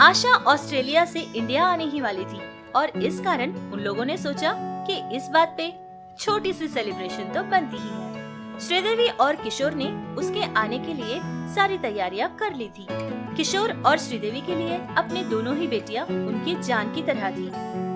आशा Australia से India आने ही वाली थी और इस कारण उन लोगों ने सोचा कि इस बात पे छोटी सी सेलिब्रेशन तो बनती ही है। श्रीदेवी और किशोर ने उसके आने के लिए सारी तैयारियां कर ली थी। किशोर और श्रीदेवी के लिए अपने दोनों ही बेटियां उनकी जान की तरह थी।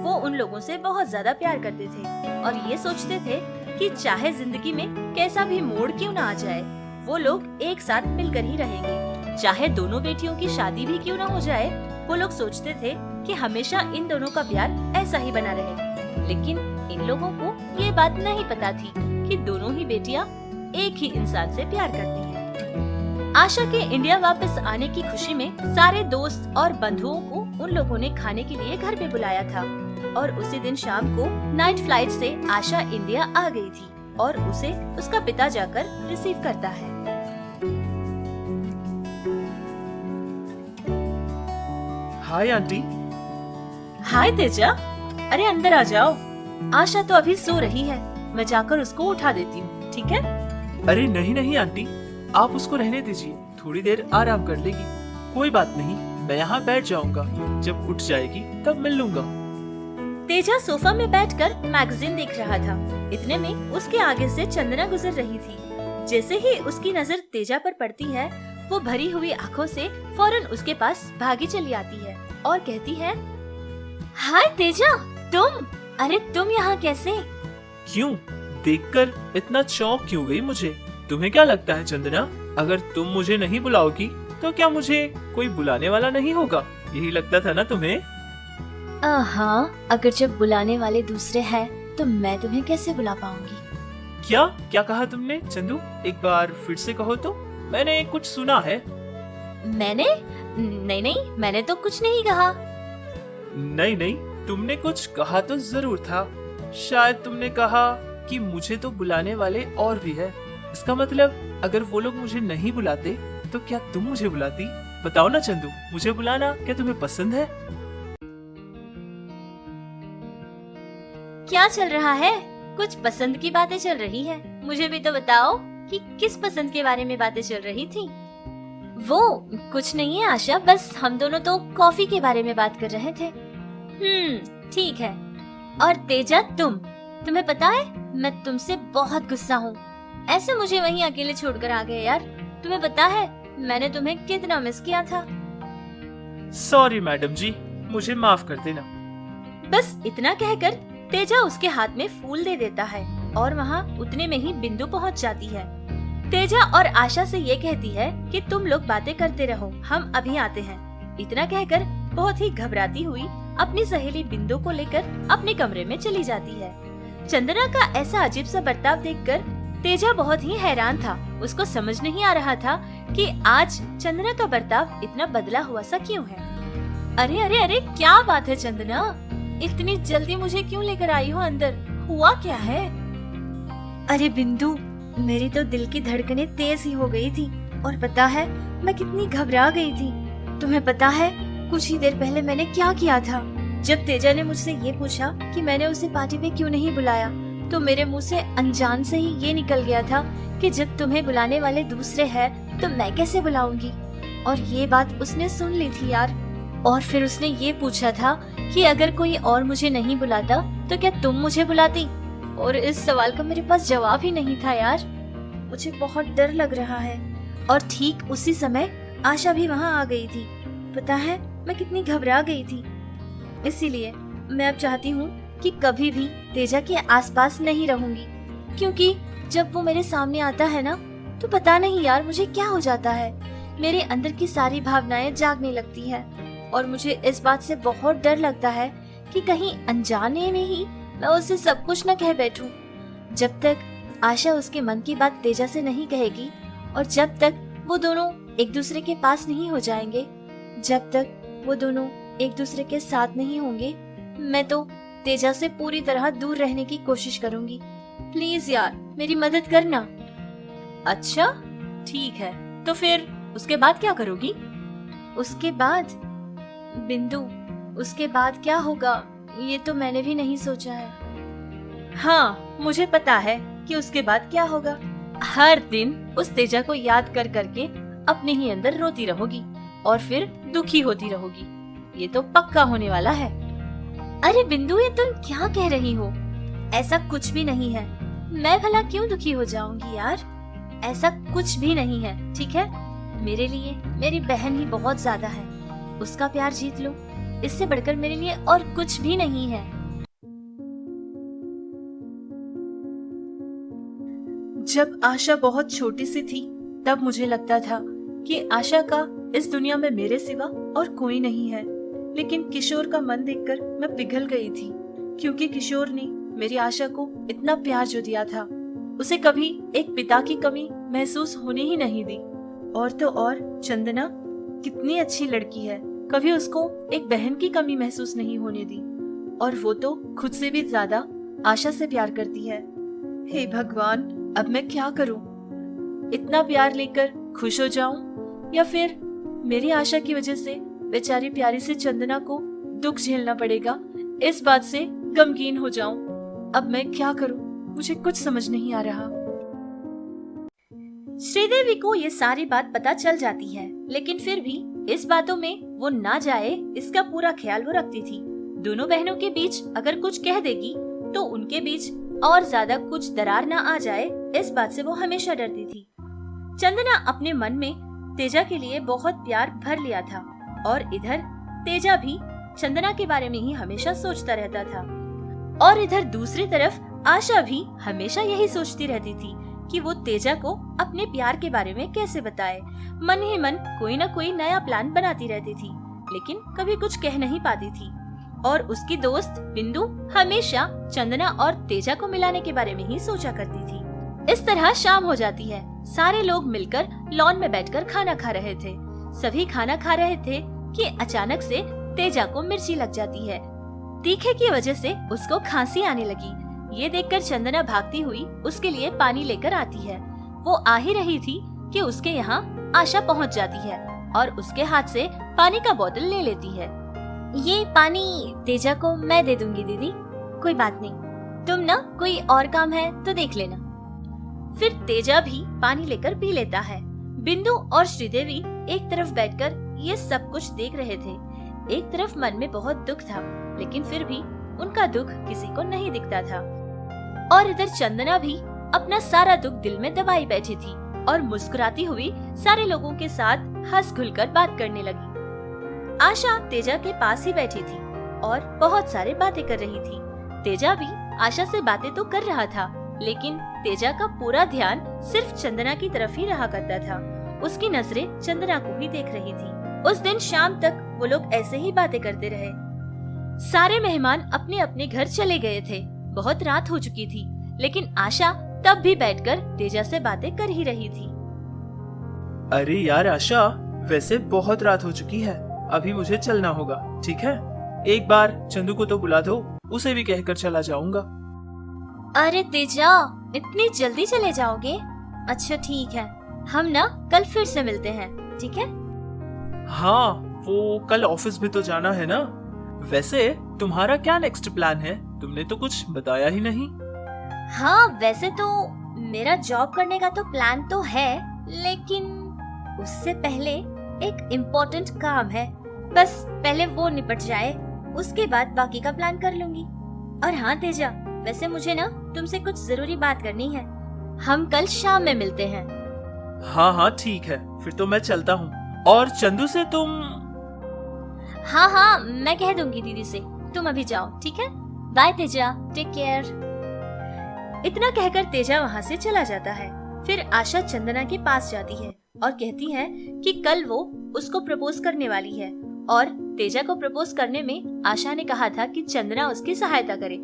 वो उन लोगों से बहुत ज्यादा प्यार करते थे और ये सोचते थे कि चाहे जिंदगी में कैसा भी मोड़ क्यों ना आ जाए, वो लोग एक साथ मिलकर ही रहेंगे। चाहे दोनों बेटियों की शादी भी क्यों ना हो जाए, वो लोग सोचते थे कि हमेशा इन दोनों का प्यार ऐसा ही बना रहे। लेकिन इन लोगों को ये बात नहीं पता थी कि दोनों ही बेटियां एक ही इंसान से प्यार करती हैं। आशा के इंडिया वापस आने की खुशी में सारे दोस्त और बंधुओं को उन लोगों ने खाने के लिए घर पे बुलाया था और उसी दिन शाम को नाइट फ्लाइट से आशा इंडिया आ गई थी और उसे उसका पिता जाकर रिसीव करता है। Hi aunty. हाय तेजा, अरे अंदर आ जाओ। आशा तो अभी सो रही है, मैं जाकर उसको उठा देती हूँ, ठीक है? अरे नहीं नहीं आंटी, आप उसको रहने दीजिए, थोड़ी देर आराम कर लेगी। कोई बात नहीं, मैं यहाँ बैठ जाऊंगा, जब उठ जाएगी तब मिल लूंगा। तेजा सोफा में बैठकर मैगजीन देख रहा था। इतने में उसके आगे से चंदना गुजर रही थी। जैसे ही उसकी नजर तेजा पर पड़ती है, वो भरी हुई आंखों से फौरन उसके पास भागी चली आती है और कहती है, हाय तेजा, तुम? अरे तुम यहाँ कैसे? क्यों? देखकर इतना चौंक क्यों गई मुझे? तुम्हें क्या लगता है चंदना, अगर तुम मुझे नहीं बुलाओगी तो क्या मुझे कोई बुलाने वाला नहीं होगा? यही लगता था ना तुम्हें? हाँ, अगर जब बुलाने वाले दूसरे हैं तो मैं तुम्हें कैसे बुला पाऊंगी? क्या क्या कहा तुमने चंदू? एक बार फिर से कहो तो, मैंने कुछ सुना है। मैंने? नहीं, मैंने तो कुछ नहीं कहा। नहीं नहीं, तुमने कुछ कहा तो जरूर था। शायद तुमने कहा कि मुझे तो बुलाने वाले और भी है। इसका मतलब अगर वो लोग मुझे नहीं बुलाते तो क्या तुम मुझे बुलाती? बताओ ना चंदू, मुझे बुलाना क्या तुम्हें पसंद है? क्या चल रहा है? कुछ पसंद की बातें चल रही है। मुझे भी तो बताओ कि किस पसंद के बारे में बातें चल रही थी। वो कुछ नहीं है आशा, बस हम दोनों तो कॉफी के बारे में बात कर रहे थे। ठीक है। और तेजा, तुम्हें पता है मैं तुमसे बहुत गुस्सा हूँ। ऐसे मुझे वहीं अकेले छोड़कर आ गए यार। तुम्हें पता है मैंने तुम्हें कितना मिस किया था। सॉरी मैडम जी, मुझे माफ कर देना। बस इतना कहकर तेजा उसके हाथ में फूल दे देता है और वहाँ उतने में ही बिंदु पहुँच जाती है। तेजा और आशा से ये कहती है कि तुम लोग बातें करते रहो, हम अभी आते हैं। इतना कहकर बहुत ही घबराती हुई अपनी सहेली बिंदु को लेकर अपने कमरे में चली जाती है। चंदना का ऐसा अजीब सा बर्ताव देखकर तेजा बहुत ही हैरान था। उसको समझ नहीं आ रहा था कि आज चंदना का बर्ताव इतना बदला हुआ सा क्यों है। अरे अरे अरे, क्या बात है चंदना, इतनी जल्दी मुझे क्यों लेकर आई हो अंदर? हुआ क्या है? अरे बिंदु, मेरी तो दिल की धड़कनें तेज ही हो गई थी और पता है मैं कितनी घबरा गई थी। तुम्हें पता है कुछ ही देर पहले मैंने क्या किया था? जब तेजा ने मुझसे ये पूछा कि मैंने उसे पार्टी में क्यों नहीं बुलाया, तो मेरे मुंह से अनजान से ही ये निकल गया था कि जब तुम्हें बुलाने वाले दूसरे हैं तो मैं कैसे बुलाऊंगी। और ये बात उसने सुन ली थी यार। और फिर उसने ये पूछा था कि अगर कोई और मुझे नहीं बुलाता तो क्या तुम मुझे बुलाती? और इस सवाल का मेरे पास जवाब ही नहीं था यार। मुझे बहुत डर लग रहा है। और ठीक उसी समय आशा भी वहाँ आ गई थी। पता है मैं कितनी घबरा गई थी। इसीलिए मैं अब चाहती हूँ कि कभी भी तेजा के आसपास नहीं रहूंगी, क्योंकि जब वो मेरे सामने आता है ना तो पता नहीं यार मुझे क्या हो जाता है। मेरे अंदर की सारी भावनाएं जागने लगती है और मुझे इस बात से बहुत डर लगता है कि कहीं अनजाने में ही मैं उससे सब कुछ न कह बैठूं। जब तक आशा उसके मन की बात तेजा से नहीं कहेगी और जब तक वो दोनों एक दूसरे के पास नहीं हो जाएंगे, जब तक वो दोनों एक दूसरे के साथ नहीं होंगे, मैं तो तेजा से पूरी तरह दूर रहने की कोशिश करूंगी। प्लीज यार मेरी मदद करना। अच्छा ठीक है, तो फिर उसके बाद क्या करोगी? उसके बाद बिंदु, उसके बाद क्या होगा ये तो मैंने भी नहीं सोचा है। हाँ मुझे पता है कि उसके बाद क्या होगा। हर दिन उस तेजा को याद कर करके अपने ही अंदर रोती रहोगी और फिर दुखी होती रहोगी। ये तो पक्का होने वाला है। अरे बिंदु, ये तुम क्या कह रही हो? ऐसा कुछ भी नहीं है। मैं भला क्यों दुखी हो जाऊंगी यार? ऐसा कुछ भी नहीं है, ठीक है? मेरे लिए मेरी बहन ही बहुत ज्यादा है। उसका प्यार जीत लो, इससे बढ़कर मेरे लिए और कुछ भी नहीं है। जब आशा बहुत छोटी सी थी तब मुझे लगता था कि आशा का इस दुनिया में मेरे सिवा और कोई नहीं है। लेकिन किशोर का मन देखकर मैं पिघल गई थी, क्योंकि किशोर ने मेरी आशा को इतना प्यार जो दिया था, उसे कभी एक पिता की कमी महसूस होने ही नहीं दी। और तो और चंदना कितनी अच्छी लड़की है, कभी उसको एक बहन की कमी महसूस नहीं होने दी। और वो तो खुद से भी ज्यादा आशा से प्यार करती है। हे भगवान, अब मैं क्या करूं? इतना प्यार लेकर खुश हो जाऊं या फिर मेरी आशा की वजह से बेचारी प्यारी सी चंदना को दुख झेलना पड़ेगा, इस बात से गमगीन हो जाऊं? अब मैं क्या करूं? मुझे कुछ समझ नहीं आ रहा। श्रीदेवी को ये सारी बात पता चल जाती है, लेकिन फिर भी इस बातों में वो ना जाए इसका पूरा ख्याल वो रखती थी। दोनों बहनों के बीच अगर कुछ कह देगी तो उनके बीच और ज्यादा कुछ दरार ना आ जाए, इस बात से वो हमेशा डरती थी। चंदना अपने मन में तेजा के लिए बहुत प्यार भर लिया था और इधर तेजा भी चंदना के बारे में ही हमेशा सोचता रहता था। और इधर दूसरी तरफ आशा भी हमेशा यही सोचती रहती थी कि वो तेजा को अपने प्यार के बारे में कैसे बताए। मन ही मन कोई न कोई नया प्लान बनाती रहती थी, लेकिन कभी कुछ कह नहीं पाती थी। और उसकी दोस्त बिंदु हमेशा चंदना और तेजा को मिलाने के बारे में ही सोचा करती थी। इस तरह शाम हो जाती है। सारे लोग मिलकर लॉन में बैठकर खाना खा रहे थे। सभी खाना खा रहे थे कि अचानक से तेजा को मिर्ची लग जाती है। तीखे की वजह से उसको खांसी आने लगी। ये देखकर चंदना भागती हुई उसके लिए पानी लेकर आती है। वो आ ही रही थी कि उसके यहाँ आशा पहुँच जाती है और उसके हाथ से पानी का बोतल ले लेती है। ये पानी तेजा को मैं दे दूंगी दीदी, कोई बात नहीं, तुम ना कोई और काम है तो देख लेना। फिर तेजा भी पानी लेकर पी लेता है। बिंदु और श्रीदेवी एक तरफ बैठकर ये सब कुछ देख रहे थे। एक तरफ मन में बहुत दुख था, लेकिन फिर भी उनका दुख किसी को नहीं दिखता था। और इधर चंदना भी अपना सारा दुख दिल में दबाई बैठी थी और मुस्कुराती हुई सारे लोगों के साथ हंस खुलकर बात करने लगी। आशा तेजा के पास ही बैठी थी और बहुत सारे बातें कर रही थी। तेजा भी आशा से बातें तो कर रहा था, लेकिन तेजा का पूरा ध्यान सिर्फ चंदना की तरफ ही रहा करता था। उसकी नजरें चंदना को ही देख रही थी। उस दिन शाम तक वो लोग ऐसे ही बातें करते रहे। सारे मेहमान अपने अपने घर चले गए थे। बहुत रात हो चुकी थी, लेकिन आशा तब भी बैठकर तेजा से बातें कर ही रही थी। अरे यार आशा, वैसे बहुत रात हो चुकी है, अभी मुझे चलना होगा, ठीक है? एक बार चंदू को तो बुला दो, उसे भी कहकर चला जाऊंगा। अरे तेजा, इतनी जल्दी चले जाओगे? अच्छा ठीक है, हम ना कल फिर से मिलते हैं, ठीक है? हाँ, वो कल ऑफिस भी तो जाना है ना। वैसे तुम्हारा क्या नेक्स्ट प्लान है? तुमने तो कुछ बताया ही नहीं। हाँ, वैसे तो मेरा जॉब करने का तो प्लान तो है, लेकिन उससे पहले एक इम्पोर्टेंट काम है। बस पहले वो निपट जाए, उसके बाद बाकी का प्लान कर लूंगी। और हाँ तेजा, वैसे मुझे ना तुमसे कुछ जरूरी बात करनी है। हम कल शाम में मिलते हैं। हाँ हाँ ठीक है, फिर तो मैं चलता हूँ। और चंदू से तुम? हाँ हाँ, मैं कह दूंगी दीदी से, तुम अभी जाओ, ठीक है? Bye Teja, take care. इतना कहकर तेजा वहाँ से चला जाता है। फिर आशा चंदना के पास जाती है और कहती है कि कल वो उसको प्रपोज करने वाली है। और तेजा को प्रपोज करने में आशा ने कहा था कि चंदना उसकी सहायता करे।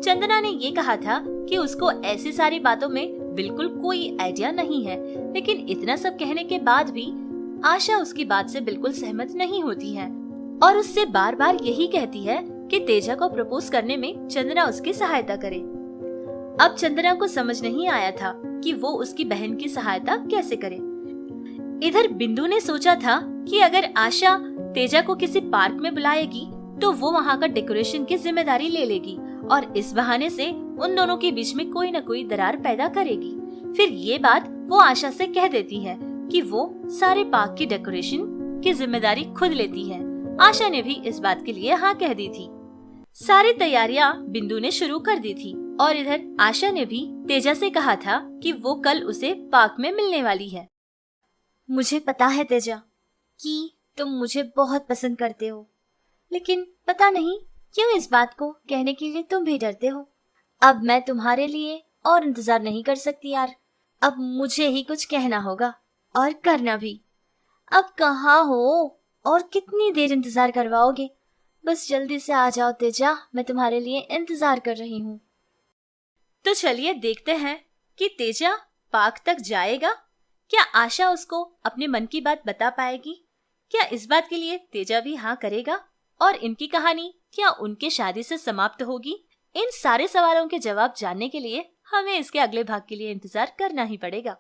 चंदना ने ये कहा था कि उसको ऐसी सारी बातों में बिल्कुल कोई आइडिया नहीं है, लेकिन इतना सब कहने के बाद भी आशा उसकी बात से बिल्कुल सहमत नहीं होती है और उससे बार बार यही कहती है कि तेजा को प्रपोज करने में चंदना उसकी सहायता करे। अब चंदना को समझ नहीं आया था कि वो उसकी बहन की सहायता कैसे करे। इधर बिंदु ने सोचा था कि अगर आशा तेजा को किसी पार्क में बुलाएगी तो वो वहाँ का डेकोरेशन की जिम्मेदारी ले लेगी और इस बहाने से उन दोनों के बीच में कोई न कोई दरार पैदा करेगी। फिर ये बात वो आशा से कह देती है कि वो सारे पार्क की डेकोरेशन की जिम्मेदारी खुद लेती है। आशा ने भी इस बात के लिए हाँ कह दी थी। सारी तैयारियां बिंदु ने शुरू कर दी थी और इधर आशा ने भी तेजा से कहा था कि वो कल उसे पार्क में मिलने वाली है। मुझे पता है तेजा कि तुम मुझे बहुत पसंद करते हो, लेकिन पता नहीं क्यों इस बात को कहने के लिए तुम भी डरते हो। अब मैं तुम्हारे लिए और इंतजार नहीं कर सकती यार। अब मुझे ही कुछ कहना होगा और करना भी। अब कहाँ हो और कितनी देर इंतजार करवाओगे? बस जल्दी से आ जाओ तेजा, मैं तुम्हारे लिए इंतजार कर रही हूँ। तो चलिए देखते हैं कि तेजा पार्क तक जाएगा। क्या आशा उसको अपने मन की बात बता पाएगी? क्या इस बात के लिए तेजा भी हाँ करेगा? और इनकी कहानी क्या उनके शादी से समाप्त होगी? इन सारे सवालों के जवाब जानने के लिए हमें इसके अगले भाग के लिए इंतजार करना ही पड़ेगा।